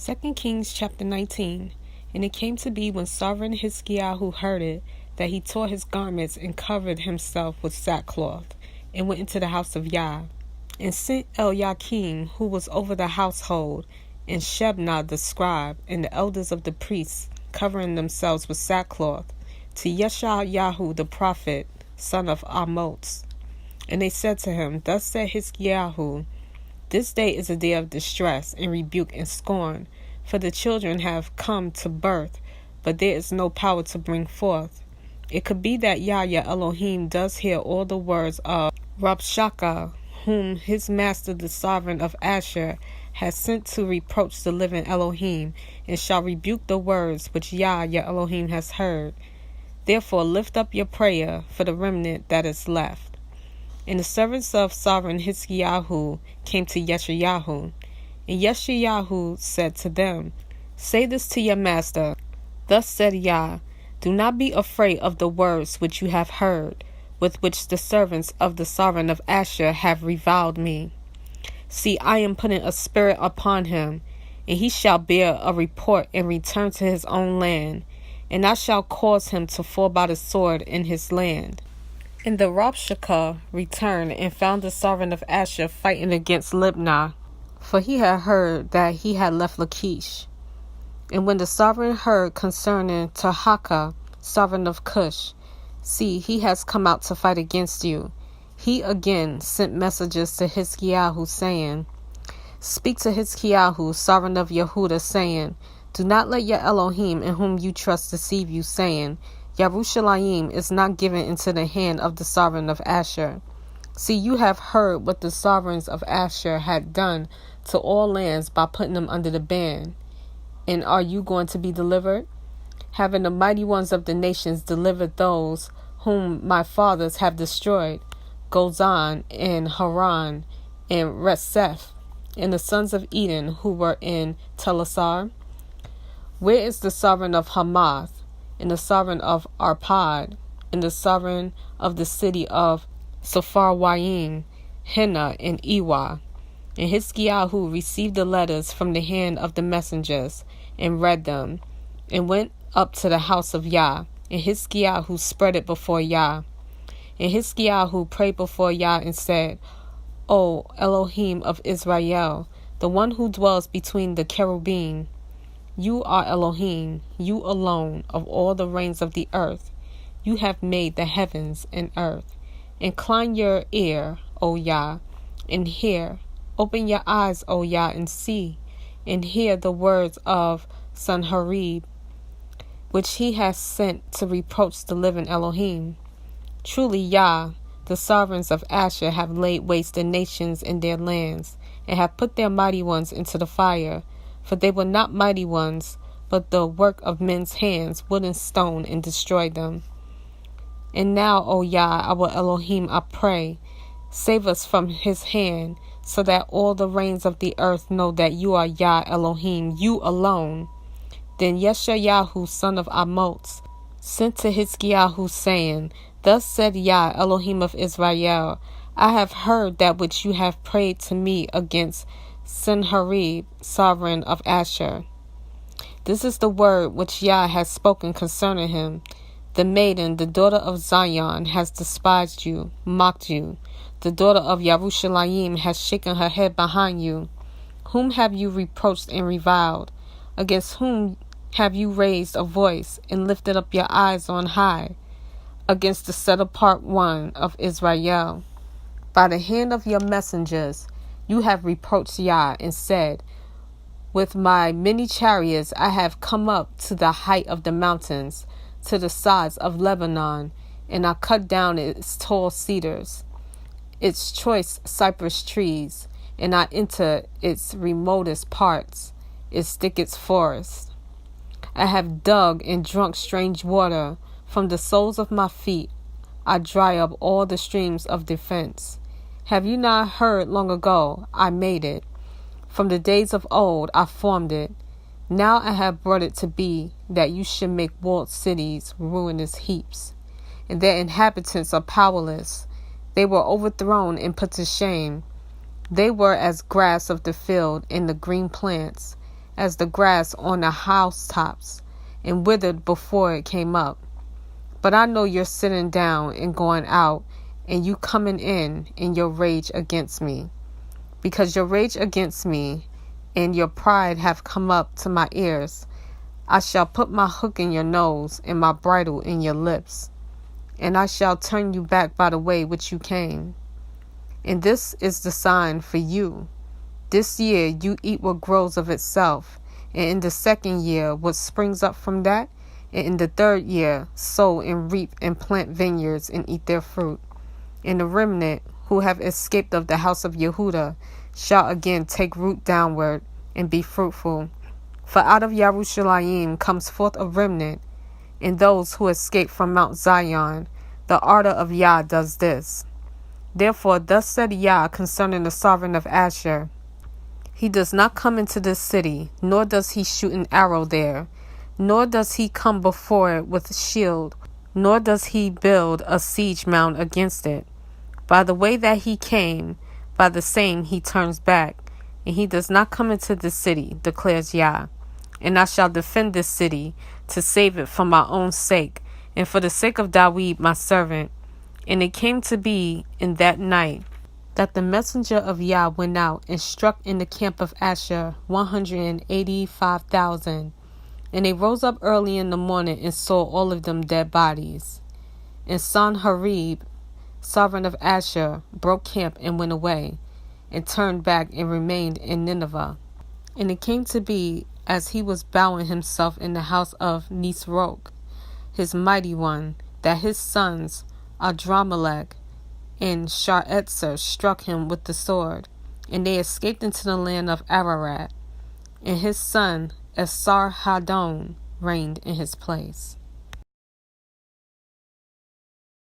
2 Kings chapter 19. And it came to be when sovereign Hiskiyahu heard it, that he tore his garments and covered himself with sackcloth, and went into the house of Yah, and sent Eliakim, who was over the household, and Shebna the scribe, and the elders of the priests, covering themselves with sackcloth, to Yeshayahu the prophet, son of Amoz. And they said to him, Thus said Hiskiyahu, This day is a day of distress, and rebuke, and scorn, for the children have come to birth, but there is no power to bring forth. It could be that Yah Elohim does hear all the words of Rabshakeh, whom his master the sovereign of Asher has sent to reproach the living Elohim, and shall rebuke the words which Yah Elohim has heard. Therefore lift up your prayer for the remnant that is left. And the servants of sovereign Hiskiyahu came to Yeshayahu, and Yeshayahu said to them, Say this to your master, Thus said Yah, Do not be afraid of the words which you have heard, with which the servants of the sovereign of Asher have reviled me. See, I am putting a spirit upon him, and he shall bear a report and return to his own land, and I shall cause him to fall by the sword in his land. And the Rabshakeh returned and found the sovereign of Asher fighting against Libnah, for he had heard that he had left Lachish. And when the sovereign heard concerning Tahakah, sovereign of Cush, See, he has come out to fight against you, he again sent messages to Hiskiyahu, saying, Speak to Hiskiyahu, sovereign of Yehudah, saying, Do not let your Elohim in whom you trust deceive you, saying, Yerushalayim is not given into the hand of the sovereign of Asher. See, you have heard what the sovereigns of Asher had done to all lands by putting them under the ban. And are you going to be delivered? Having the mighty ones of the nations delivered those whom my fathers have destroyed, Gozan and Haran and Retseph, and the sons of Eden who were in Telasar? Where is the sovereign of Hamath, and the sovereign of Arpad, and the sovereign of the city of Sepharwayim, Henna, and Ewa? And Hiskiyahu received the letters from the hand of the messengers, and read them, and went up to the house of Yah, and Hiskiyahu spread it before Yah. And Hiskiyahu prayed before Yah and said, O Elohim of Israel, the one who dwells between the cherubim, You are Elohim, you alone, of all the reigns of the earth. You have made the heavens and earth. Incline your ear, O Yah, and hear. Open your eyes, O Yah, and see, and hear the words of Sanherib, which he has sent to reproach the living Elohim. Truly Yah, the sovereigns of Asher, have laid waste the nations in their lands, and have put their mighty ones into the fire. For they were not mighty ones, but the work of men's hands, wood and stone, and destroyed them. And now, O Yah, our Elohim, I pray, save us from his hand, so that all the reigns of the earth know that you are Yah Elohim, you alone. Then Yeshayahu, son of Amoz, sent to Hiskiyahu, saying, Thus said Yah, Elohim of Israel, I have heard that which you have prayed to me against Sanherib, sovereign of Asher. This is the word which Yah has spoken concerning him. The maiden, the daughter of Zion, has despised you, mocked you. The daughter of Yerushalayim has shaken her head behind you. Whom have you reproached and reviled? Against whom have you raised a voice and lifted up your eyes on high? Against the set-apart one of Israel. By the hand of your messengers you have reproached Yah and said, With my many chariots I have come up to the height of the mountains, to the sides of Lebanon, and I cut down its tall cedars, its choice cypress trees, and I enter its remotest parts, its thickest forests. I have dug and drunk strange water. From the soles of my feet I dry up all the streams of defense. Have you not heard long ago I made it? From the days of old I formed it. Now I have brought it to be that you should make walled cities ruinous heaps, and their inhabitants are powerless. They were overthrown and put to shame. They were as grass of the field and the green plants, as the grass on the housetops, and withered before it came up. But I know you're sitting down and going out, and you coming in your rage against me. Because your rage against me and your pride have come up to my ears, I shall put my hook in your nose and my bridle in your lips, and I shall turn you back by the way which you came. And this is the sign for you. This year you eat what grows of itself, and in the second year what springs up from that, and in the third year sow and reap and plant vineyards and eat their fruit. And the remnant who have escaped of the house of Yehuda shall again take root downward and be fruitful. For out of Yerushalayim comes forth a remnant, and those who escape from Mount Zion. The ardor of Yah does this. Therefore thus said Yah concerning the sovereign of Asher, he does not come into this city, nor does he shoot an arrow there, nor does he come before it with a shield, nor does he build a siege mound against it. By the way that he came, by the same he turns back, and he does not come into this city, declares Yah. And I shall defend this city, to save it for my own sake, and for the sake of Dawid my servant. And it came to be in that night, that the messenger of Yah went out and struck in the camp of Asher 185,000. And they rose up early in the morning and saw all of them dead bodies. And Sanherib, sovereign of Asher, broke camp and went away, and turned back and remained in Nineveh. And it came to be, as he was bowing himself in the house of Nisroch, his mighty one, that his sons Adramelech and Sharezer struck him with the sword, and they escaped into the land of Ararat, and his son Esarhaddon reigned in his place.